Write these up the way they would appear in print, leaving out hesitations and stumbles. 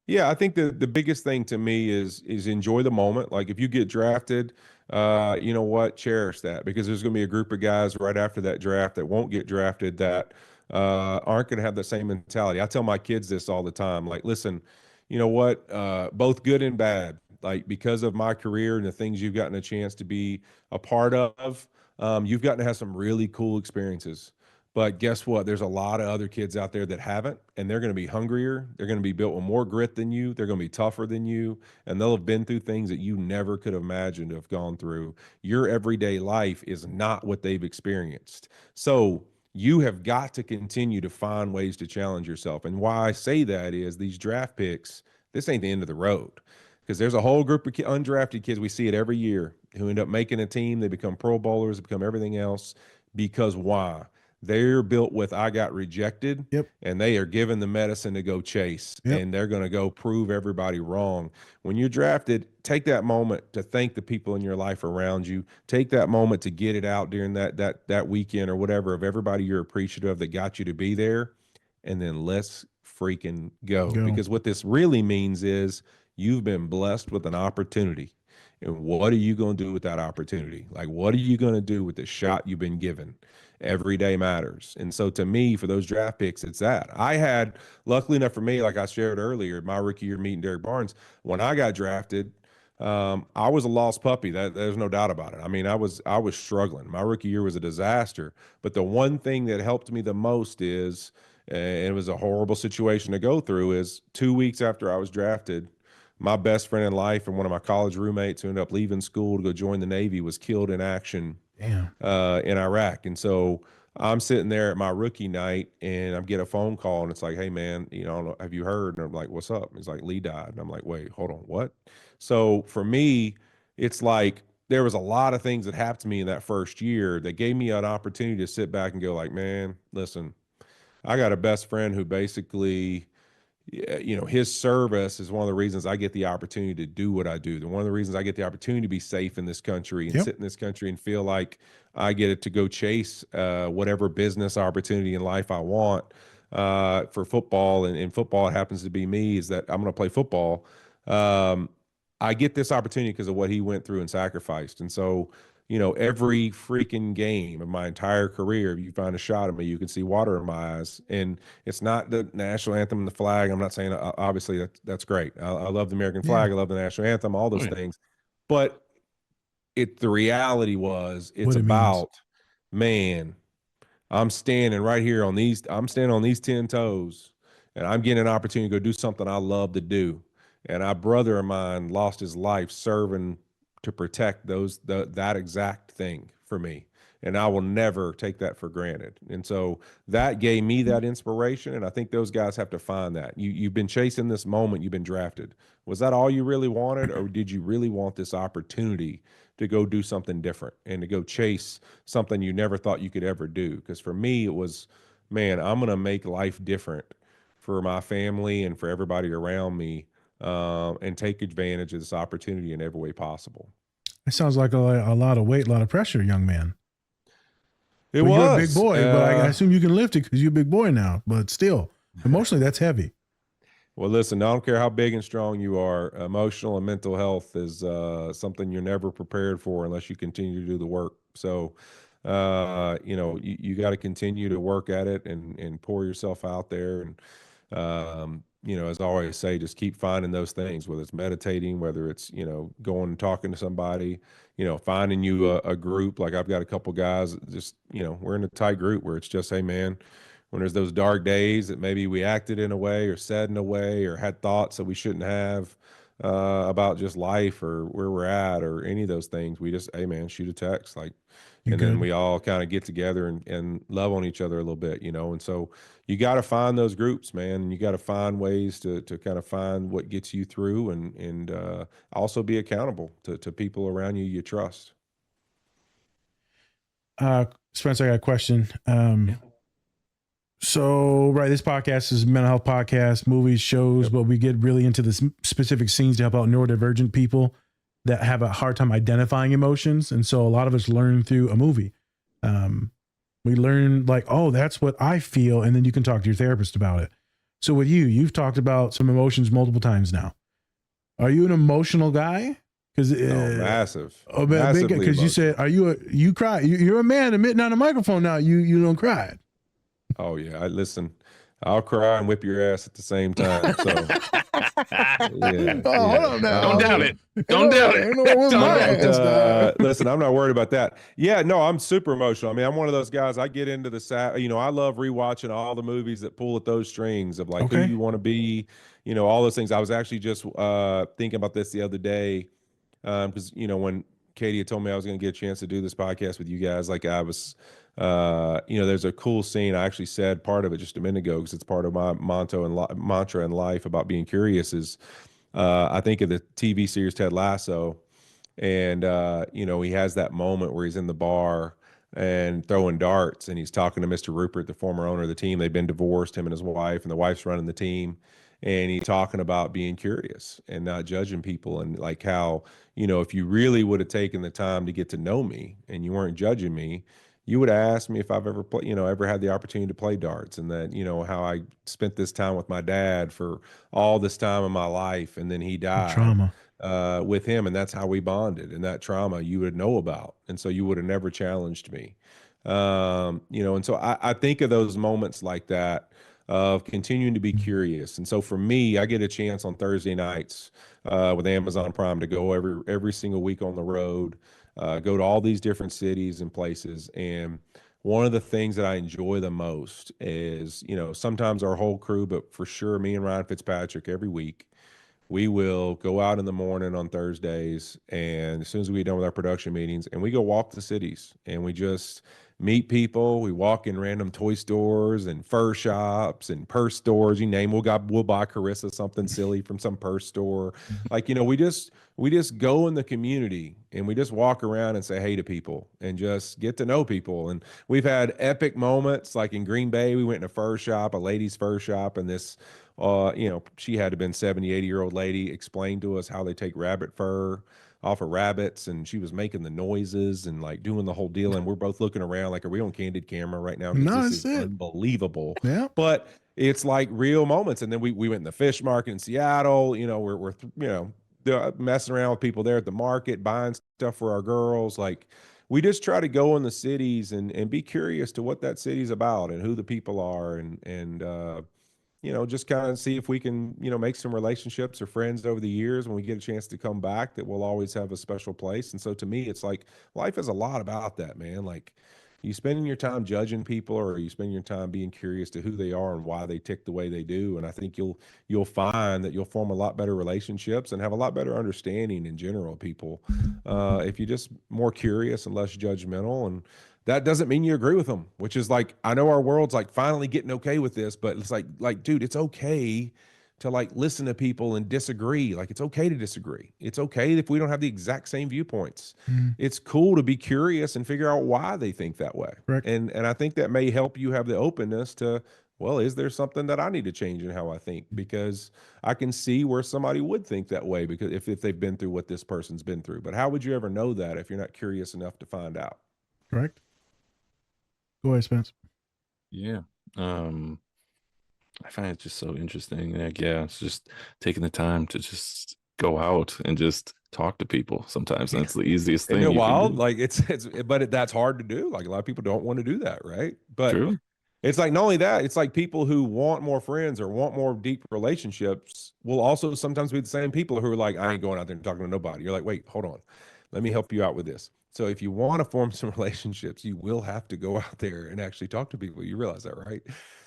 Yeah, I think the biggest thing to me is enjoy the moment. Like if you get drafted, you know what, cherish that because there's going to be a group of guys right after that draft that won't get drafted that aren't going to have the same mentality. I tell my kids this all the time. Like, listen, you know what, both good and bad. Like because of my career and the things you've gotten a chance to be a part of, you've gotten to have some really cool experiences. But guess what? There's a lot of other kids out there that haven't, and they're going to be hungrier. They're going to be built with more grit than you. They're going to be tougher than you, and they'll have been through things that you never could have imagined to have gone through. Your everyday life is not what they've experienced. So you have got to continue to find ways to challenge yourself. And why I say that is these draft picks, this ain't the end of the road. Because there's a whole group of undrafted kids, we see it every year, who end up making a team. They become Pro Bowlers, they become everything else. Because why? They're built with I got rejected, Yep. and they are given the medicine to go chase, Yep. and they're going to go prove everybody wrong. When you're drafted, take that moment to thank the people in your life around you. Take that moment to get it out during that weekend or whatever of everybody you're appreciative of that got you to be there, and then let's freaking go. Go. Because what this really means is you've been blessed with an opportunity. And what are you going to do with that opportunity? Like, what are you going to do with the shot you've been given? Every day matters. And so to me, for those draft picks, it's that. I had, luckily enough for me, like I shared earlier, my rookie year meeting Derek Barnes, when I got drafted, I was a lost puppy. There's no doubt about it. I mean, I was struggling. My rookie year was a disaster. But the one thing that helped me the most is, and it was a horrible situation to go through, is 2 weeks after I was drafted, my best friend in life and one of my college roommates who ended up leaving school to go join the Navy was killed in action Damn. in Iraq. And so I'm sitting there at my rookie night and I get a phone call and it's like, hey man, you know, have you heard? And I'm like, what's up? And it's like, Lee died. And I'm like, wait, hold on, what? So for me, it's like there was a lot of things that happened to me in that first year that gave me an opportunity to sit back and go like, man, listen, I got a best friend who basically, yeah, you know, his service is one of the reasons I get the opportunity to do what I do. And one of the reasons I get the opportunity to be safe in this country and Yep. sit in this country and feel like I get it to go chase whatever business opportunity in life I want for football. And football happens to be me is that I'm going to play football. Um, I get this opportunity because of what he went through and sacrificed. And so, you know, every freaking game of my entire career, if you find a shot of me, you can see water in my eyes. And it's not the national anthem and the flag. I'm not saying obviously that's great. I love the American Yeah. flag. I love the national anthem, all those Right. things. But the reality was it's What it means. about, man, I'm standing on these 10 toes and I'm getting an opportunity to go do something I love to do. And a brother of mine lost his life serving to protect that exact thing for me. And I will never take that for granted. And so that gave me that inspiration. And I think those guys have to find that. You've been chasing this moment, you've been drafted. Was that all you really wanted? Or did you really want this opportunity to go do something different and to go chase something you never thought you could ever do? Because for me, it was, man, I'm going to make life different for my family and for everybody around me, and take advantage of this opportunity in every way possible. It sounds like a lot of weight, a lot of pressure, young man. It Well, you're a big was. boy, but I assume you can lift it because you're a big boy now. But still, emotionally, that's heavy. Well, listen, I don't care how big and strong you are. Emotional and mental health is something you're never prepared for unless you continue to do the work. So, you know, you got to continue to work at it and pour yourself out there. And, you know, as I always say, just keep finding those things, whether it's meditating, whether it's, you know, going and talking to somebody, you know, finding you a group. Like I've got a couple guys, just, you know, we're in a tight group where it's just, hey, man, when there's those dark days that maybe we acted in a way or said in a way or had thoughts that we shouldn't have about just life or where we're at or any of those things, we just, hey man, shoot a text, like, and then we all kind of get together and love on each other a little bit, you know. And so you got to find those groups, man, and you got to find ways to kind of find what gets you through and also be accountable to people around you you trust. Spencer, I got a question. So, right, this podcast is a mental health podcast, movies, shows, but we get really into the specific scenes to help out neurodivergent people that have a hard time identifying emotions. And so a lot of us learn through a movie. We learn like, oh, that's what I feel. And then you can talk to your therapist about it. So with you, you've talked about some emotions multiple times now. Are you an emotional guy? Because massive, big massively because you said, emotional. you cry? You're a man admitting on a microphone now. You don't cry. Oh yeah, I listen. I'll cry and whip your ass at the same time. So yeah, Oh, hold yeah. up now. Don't doubt it. Don't doubt it. Don't doubt it. Listen, I'm not worried about that. Yeah, no, I'm super emotional. I mean, I'm one of those guys. I get into I love rewatching all the movies that pull at those strings of like who Okay. you want to be, all those things. I was actually just thinking about this the other day because when Katie had told me I was going to get a chance to do this podcast with you guys, like I was, there's a cool scene. I actually said part of it just a minute ago because it's part of my mantra in life about being curious. Is I think of the TV series Ted Lasso, and he has that moment where he's in the bar and throwing darts, and he's talking to Mr. Rupert, the former owner of the team. They've been divorced, him and his wife, and the wife's running the team. And he's talking about being curious and not judging people, and like how, if you really would have taken the time to get to know me and you weren't judging me, you would have asked me if I've ever ever had the opportunity to play darts, and that, how I spent this time with my dad for all this time in my life, and then he died Trauma. with him, and that's how we bonded. And that trauma you would know about, and so you would have never challenged me. And so I think of those moments like that of continuing to be curious. And so for me, I get a chance on Thursday nights with Amazon Prime to go every single week on the road, go to all these different cities and places. And one of the things that I enjoy the most is, sometimes our whole crew, but for sure me and Ryan Fitzpatrick every week, we will go out in the morning on Thursdays, and as soon as we get done with our production meetings, and we go walk the cities, and we just meet people. We walk in random toy stores and fur shops and purse stores, you name. We'll buy Carissa something silly from some purse store. Like, we just go in the community and we just walk around and say hey to people and just get to know people. And we've had epic moments, like in Green Bay, we went in a fur shop, a ladies' fur shop, and this she had to have been 70, 80-year-old lady explained to us how they take rabbit fur off of rabbits, and she was making the noises and like doing the whole deal. And we're both looking around like, are we on candid camera right now? Because No, this that's is it. unbelievable. Yeah. But it's like real moments. And then we went in the fish market in Seattle. We're messing around with people there at the market, buying stuff for our girls. Like, we just try to go in the cities and be curious to what that city's about and who the people are, and just kind of see if we can, make some relationships or friends over the years when we get a chance to come back that will always have a special place. And so to me, it's like life is a lot about that, man. Like, you spending your time judging people, or are you spending your time being curious to who they are and why they tick the way they do? And I think you'll find that you'll form a lot better relationships and have a lot better understanding in general of people if you're just more curious and less judgmental. And that doesn't mean you agree with them, which is like, I know our world's like finally getting okay with this, but it's like, dude, it's okay to like listen to people and disagree. Like, it's okay to disagree. It's okay if we don't have the exact same viewpoints. It's cool to be curious and figure out why they think that way. Correct. And I think that may help you have the openness to, well, is there something that I need to change in how I think? Because I can see where somebody would think that way, because if they've been through what this person's been through. But how would you ever know that if you're not curious enough to find out? Correct. Go ahead, Spence. Yeah. I find it just so interesting. Like, yeah, it's just taking the time to just go out and just talk to people. Sometimes that's the easiest thing. Isn't it you can wild? do. Like, that's hard to do. Like, a lot of people don't want to do that, right? But True. it's like, not only that, it's like people who want more friends or want more deep relationships will also sometimes be the same people who are like, I ain't going out there and talking to nobody. You're like, wait, hold on. Let me help you out with this. So if you want to form some relationships, you will have to go out there and actually talk to people. You realize that, right?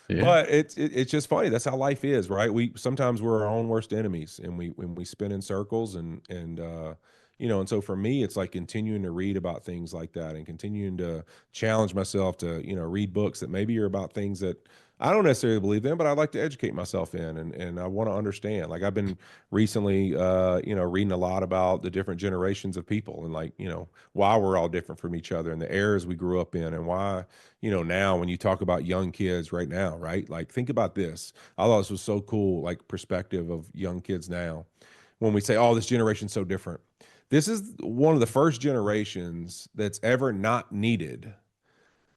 Yeah. But it's just funny. That's how life is, right? Sometimes we're our own worst enemies, and we spin in circles, and so for me, it's like continuing to read about things like that and continuing to challenge myself to, read books that maybe are about things that I don't necessarily believe in, but I like to educate myself in, and I want to understand. Like, I've been recently, reading a lot about the different generations of people, and like, why we're all different from each other and the eras we grew up in, and why, now when you talk about young kids right now, right? Like, think about this. I thought this was so cool, like, perspective of young kids now. When we say, oh, this generation's so different. This is one of the first generations that's ever not needed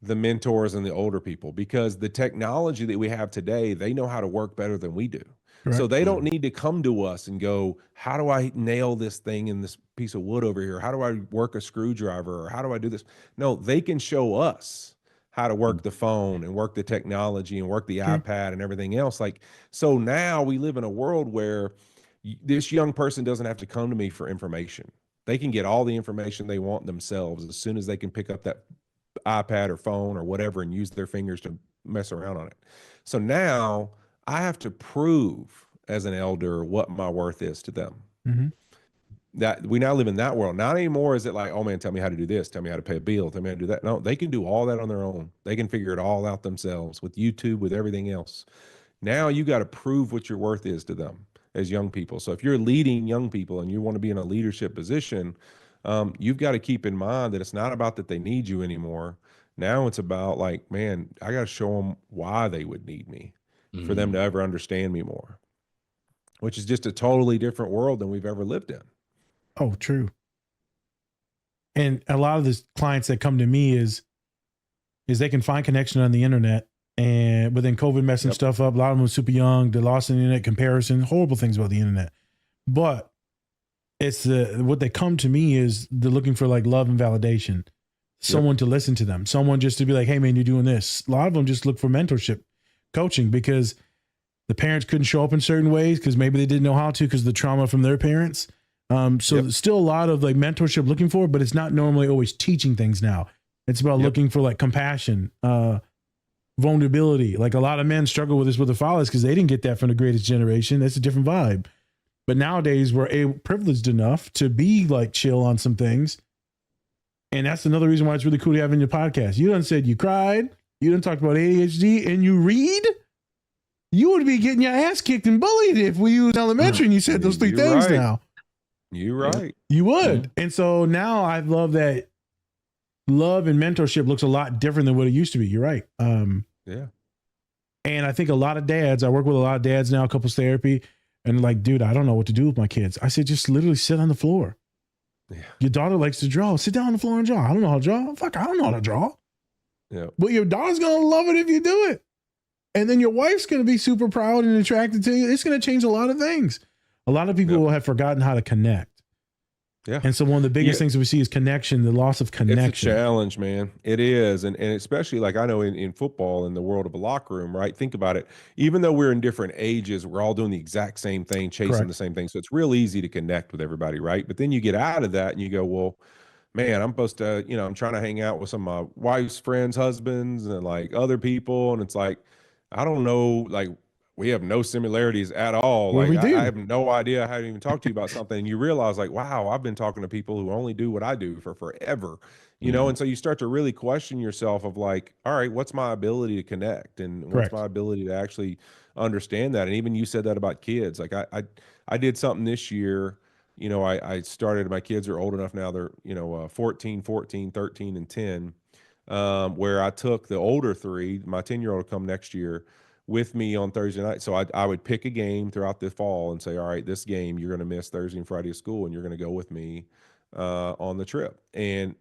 the mentors and the older people, because the technology that we have today, they know how to work better than we do. So Correct. they don't need to come to us and go, how do I nail this thing in this piece of wood over here? How do I work a screwdriver? Or how do I do this? No, they can show us how to work the phone and work the technology and work the Sure. iPad and everything else. Like, so now we live in a world where this young person doesn't have to come to me for information. They can get all the information they want themselves as soon as they can pick up that iPad or phone or whatever and use their fingers to mess around on it. So now I have to prove as an elder what my worth is to them. Mm-hmm. That we now live in that world. Not anymore is it like, oh man, tell me how to do this, tell me how to pay a bill, tell me how to do that. No, they can do all that on their own. They can figure it all out themselves with YouTube, with everything else. Now you got to prove what your worth is to them as young people. So if you're leading young people and you want to be in a leadership position, you've got to keep in mind that it's not about that they need you anymore. Now it's about like, man, I got to show them why they would need me for them to ever understand me more, which is just a totally different world than we've ever lived in. Oh, true. And a lot of the clients that come to me is they can find connection on the internet, but then COVID messing stuff up. A lot of them are super young. They're lost in the internet comparison, horrible things about the internet. But it's what they come to me is they're looking for like love and validation, someone to listen to them, someone just to be like, hey man, you're doing this. A lot of them just look for mentorship, coaching, because the parents couldn't show up in certain ways because maybe they didn't know how to because of the trauma from their parents. So there's still a lot of like mentorship looking for, but it's not normally always teaching things now. It's about looking for like compassion, vulnerability. Like a lot of men struggle with this with their fathers because they didn't get that from the greatest generation. That's a different vibe. But nowadays we're privileged enough to be like chill on some things. And that's another reason why it's really cool to have in your podcast. You done said you cried, you done talked about ADHD, and you read. You would be getting your ass kicked and bullied if we used elementary and you said those three things now. You're right. You would. And so now I love that love and mentorship looks a lot different than what it used to be. You're right. Yeah. And I think a lot of dads, I work with a lot of dads now, couples therapy, and like, dude, I don't know what to do with my kids. I said, just literally sit on the floor. Yeah. Your daughter likes to draw. Sit down on the floor and draw. I don't know how to draw. Fuck, I don't know how to draw. Yeah. But your daughter's going to love it if you do it. And then your wife's going to be super proud and attracted to you. It's going to change a lot of things. A lot of people will have forgotten how to connect. Yeah. And so one of the biggest things that we see is connection, the loss of connection. It's a challenge, man. It is. And especially like I know in football, in the world of a locker room, right? Think about it. Even though we're in different ages, we're all doing the exact same thing, chasing the same thing. So it's real easy to connect with everybody, right? But then you get out of that and you go, well, man, I'm supposed to, I'm trying to hang out with some of my wife's friends' husbands and like other people. And it's like, I don't know, like we have no similarities at all. Well, like I have no idea how to even talk to you about something. And you realize like, wow, I've been talking to people who only do what I do for forever, and so you start to really question yourself of like, all right, what's my ability to connect and what's my ability to actually understand that? And even you said that about kids. Like I did something this year, I started, my kids are old enough now. They're, 14, 13 and 10, where I took the older three, my 10-year-old will come next year, with me on Thursday night. So I would pick a game throughout the fall and say, all right, this game, you're going to miss Thursday and Friday of school and you're going to go with me on the trip. And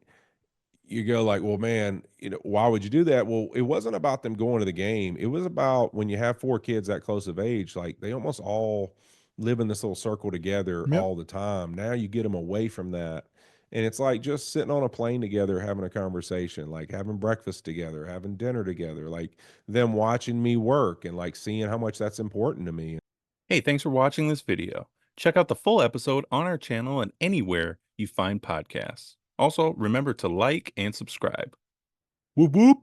you go like, well, man, why would you do that? Well, it wasn't about them going to the game. It was about when you have 4 kids that close of age, like they almost all live in this little circle together all the time. Now you get them away from that. And it's like just sitting on a plane together, having a conversation, like having breakfast together, having dinner together, like them watching me work and like seeing how much that's important to me. Hey, thanks for watching this video. Check out the full episode on our channel and anywhere you find podcasts. Also, remember to like and subscribe. Whoop, whoop.